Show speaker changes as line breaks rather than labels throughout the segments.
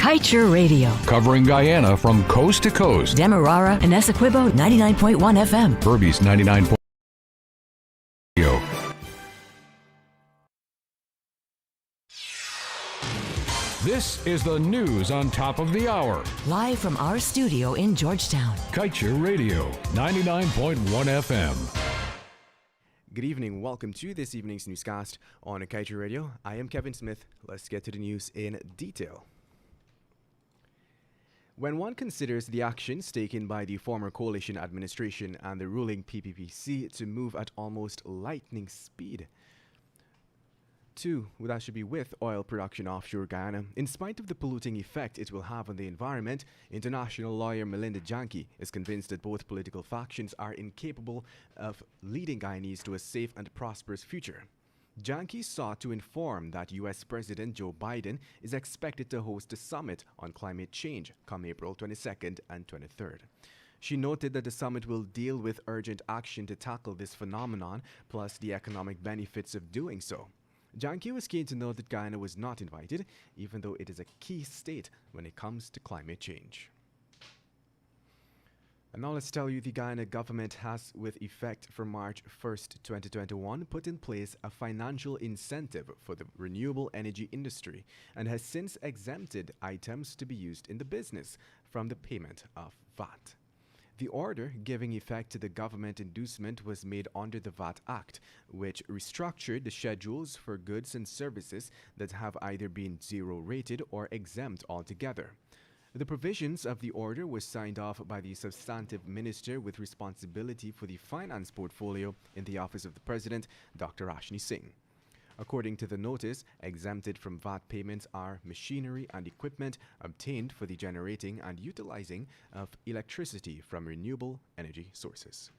Kaieteur Radio.
Covering Guyana from coast to coast.
Demerara and Essequibo 99.1 FM.
Berbice 99.1 Radio. This is the news on top of the hour.
Live from our studio in Georgetown.
Kaieteur Radio 99.1 FM.
Good evening. Welcome to this evening's newscast on Kaieteur Radio. I am Kevin Smith. Let's get to the news in detail. When one considers the actions taken by the former coalition administration and the ruling PPPC to move at almost lightning speed that should be with oil production offshore Guyana, in spite of the polluting effect it will have on the environment, international lawyer Melinda Janke is convinced that both political factions are incapable of leading Guyanese to a safe and prosperous future. Janke sought to inform that U.S. President Joe Biden is expected to host a summit on climate change come April 22nd and 23rd. She noted that the summit will deal with urgent action to tackle this phenomenon, plus the economic benefits of doing so. Janke was keen to note that Guyana was not invited, even though it is a key state when it comes to climate change. And now let's tell you the Guyana government has, with effect from March 1st, 2021, put in place a financial incentive for the renewable energy industry and has since exempted items to be used in the business from the payment of VAT. The order giving effect to the government inducement was made under the VAT Act, which restructured the schedules for goods and services that have either been zero-rated or exempt altogether. The provisions of the order were signed off by the substantive minister with responsibility for the finance portfolio in the Office of the President, Dr. Ashni Singh. According to the notice, exempted from VAT payments are machinery and equipment obtained for the generating and utilizing of electricity from renewable energy sources.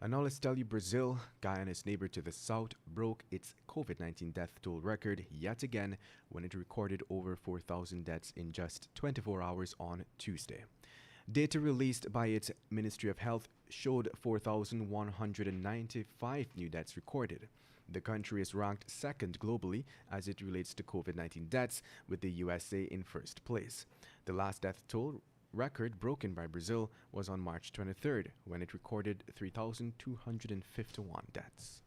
And now let's tell you Brazil, Guyana's neighbor to the south, broke its COVID-19 death toll record yet again when it recorded over 4,000 deaths in just 24 hours on Tuesday. Data released by its Ministry of Health showed 4,195 new deaths recorded. The country is ranked second globally as it relates to COVID-19 deaths, with the USA in first place. The last death toll record broken by Brazil was on March 23rd, when it recorded 3,251 deaths.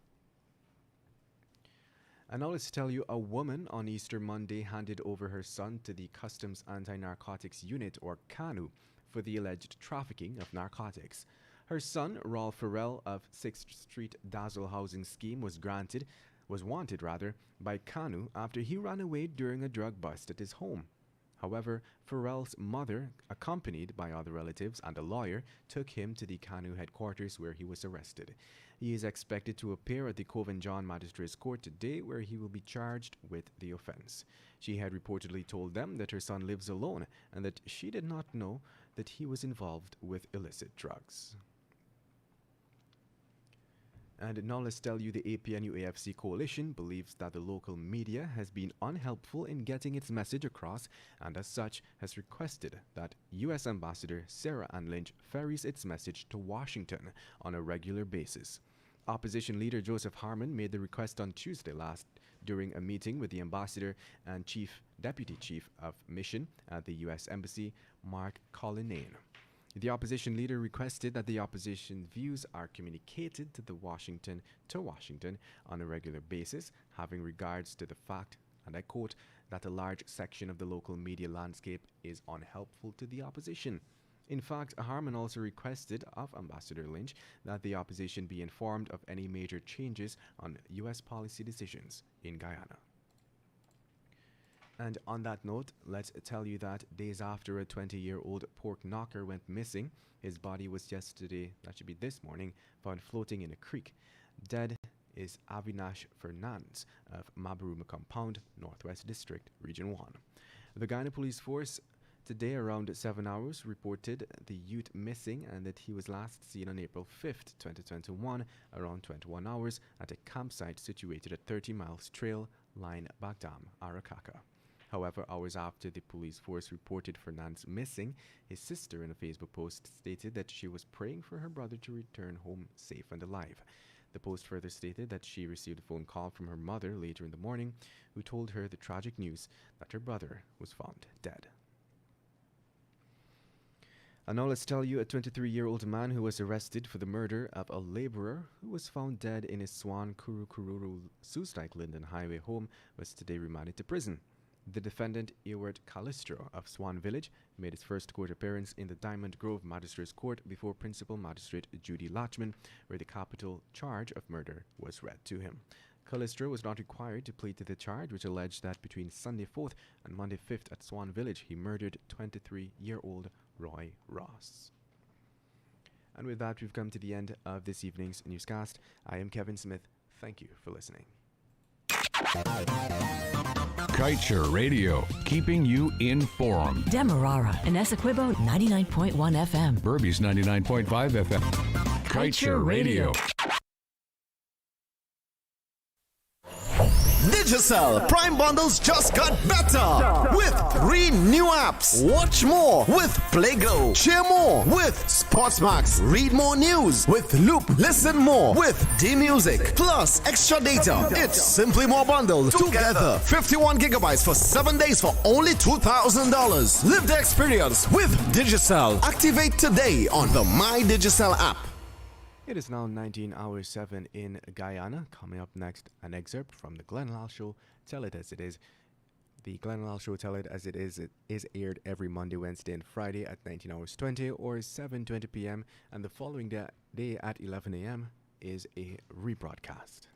And now let's tell you, a woman on Easter Monday handed over her son to the Customs Anti-Narcotics Unit, or CANU, for the alleged trafficking of narcotics. Her son, Rolf Farrell of 6th Street Dazzle Housing Scheme, was wanted by CANU after he ran away during a drug bust at his home. However, Farrell's mother, accompanied by other relatives and a lawyer, took him to the CANU headquarters where he was arrested. He is expected to appear at the Coven John Magistrates Court today, where he will be charged with the offense. She had reportedly told them that her son lives alone and that she did not know that he was involved with illicit drugs. And now let's tell you, the APNU-AFC coalition believes that the local media has been unhelpful in getting its message across, and as such has requested that U.S. Ambassador Sarah Ann Lynch ferries its message to Washington on a regular basis. Opposition leader Joseph Harmon made the request on Tuesday last during a meeting with the ambassador and Deputy Chief of Mission at the U.S. Embassy, Mark Collinane. The opposition leader requested that the opposition views are communicated to Washington on a regular basis, having regards to the fact, and I quote, that a large section of the local media landscape is unhelpful to the opposition. In fact, Harmon also requested of Ambassador Lynch that the opposition be informed of any major changes on U.S. policy decisions in Guyana. And on that note, let's tell you that days after a 20-year-old pork knocker went missing, his body was yesterday, that should be this morning, found floating in a creek. Dead is Avinash Fernandes of Mabaruma Compound, Northwest District, Region 1. The Guyana Police Force today around 7 hours reported the youth missing and that he was last seen on April 5th, 2021, around 21 hours at a campsite situated at 30 Miles Trail, Line Bagdam, Arakaka. However, hours after the police force reported Fernandes missing, his sister in a Facebook post stated that she was praying for her brother to return home safe and alive. The Post further stated that she received a phone call from her mother later in the morning, who told her the tragic news that her brother was found dead. And now let's tell you, a 23-year-old man who was arrested for the murder of a laborer who was found dead in his Swan Kurukururu Soosdijk Linden Highway home was today remanded to prison. The defendant, Ewart Kaieteur of Swan Village, made his first court appearance in the Diamond Grove Magistrates Court before Principal Magistrate Judy Latchman, where the capital charge of murder was read to him. Kaieteur was not required to plead to the charge, which alleged that between Sunday 4th and Monday 5th at Swan Village, he murdered 23-year-old Roy Ross. And with that, we've come to the end of this evening's newscast. I am Kevin Smith. Thank you for listening.
Kaieteur Radio, keeping you informed.
Demerara and Essequibo 99.1 FM.
Burby's 99.5 FM. Kaieteur Radio.
Digicel Prime Bundles just got better with 3 new apps. Watch more with Playgrow. Share more with Sportsmax. Read more news with Loop. Listen more with D-Music. Plus extra data. It's simply more bundled together. 51 gigabytes for 7 days for only $2,000. Live the experience with Digicel. Activate today on the My Digicel app.
It is now 19 hours 7 in Guyana. Coming up next, an excerpt from the Glenn Lal Show, Tell It As It Is. The Glenn Lal Show, Tell It As It is aired every Monday, Wednesday, and Friday at 19 hours 20 or 7:20 p.m. And the following day at 11 a.m. is a rebroadcast.